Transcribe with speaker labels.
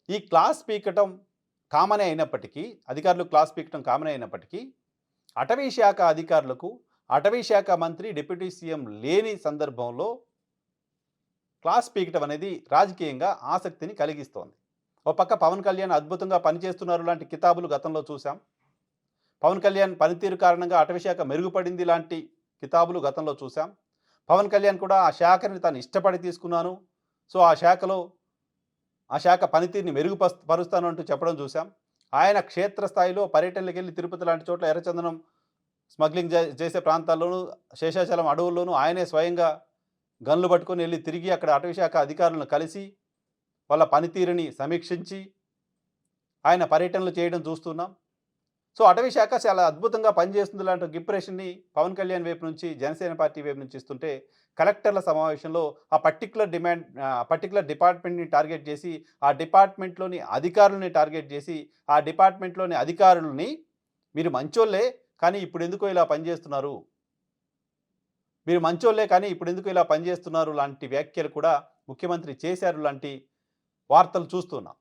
Speaker 1: ఈ క్లాస్ పీకటం కామనే అయినప్పటికీ, అధికారులు క్లాస్ పీకటం కామనే అయినప్పటికీ, అటవీ శాఖ అధికారులకు, అటవీ శాఖ మంత్రి, డిప్యూటీ సీఎం లేని సందర్భంలో క్లాస్ పీకటం అనేది రాజకీయంగా ఆసక్తిని కలిగిస్తోంది. ఓ పక్క పవన్ కళ్యాణ్ అద్భుతంగా పనిచేస్తున్నారు లాంటి కితాబులు గతంలో చూసాం. పవన్ కళ్యాణ్ పనితీరు కారణంగా అటవీ శాఖ మెరుగుపడింది లాంటి కితాబులు గతంలో చూసాం. పవన్ కళ్యాణ్ కూడా ఆ శాఖని తాను ఇష్టపడి తీసుకున్నాను. సో, ఆ శాఖ పనితీరుని పరుస్తాను అంటూ చెప్పడం చూసాం. ఆయన క్షేత్రస్థాయిలో పర్యటనలకెళ్ళి తిరుపతి లాంటి చోట్ల ఎర్రచందనం స్మగ్లింగ్ చేసే ప్రాంతాల్లోనూ, శేషాచలం అడవుల్లోనూ ఆయనే స్వయంగా గన్‌లు పట్టుకొని ఎళ్లి తిరిగి అక్కడ అటవీ శాఖ అధికారులను కలిసి, వాళ్ళ పనితీరుని సమీక్షించి, ఆయన పర్యటనలు చేయడం చూస్తున్నాం. సో, అటవీ శాఖ చాలా అద్భుతంగా పనిచేస్తుంది లాంటి ఒక ఇంప్రెషన్‌ని పవన్ కళ్యాణ్ వైపు నుంచి, జనసేన పార్టీ వైపు నుంచి ఇస్తుంటే, కలెక్టర్ల సమావేశంలో పర్టిక్యులర్ డిపార్ట్మెంట్‌ని టార్గెట్ చేసి, ఆ డిపార్ట్మెంట్‌లోని అధికారులని టార్గెట్ చేసి, ఆ డిపార్ట్మెంట్‌లోని అధికారులని మీరు మంచోళ్ళే, కానీ ఇప్పుడెందుకో ఇలా పనిచేస్తున్నారు. మీరు మంచోళ్ళే కానీ ఇప్పుడెందుకు ఇలా పనిచేస్తున్నారు లాంటి వ్యాఖ్యలు కూడా ముఖ్యమంత్రి చేశారు లాంటి వార్తలు చూస్తున్నాం.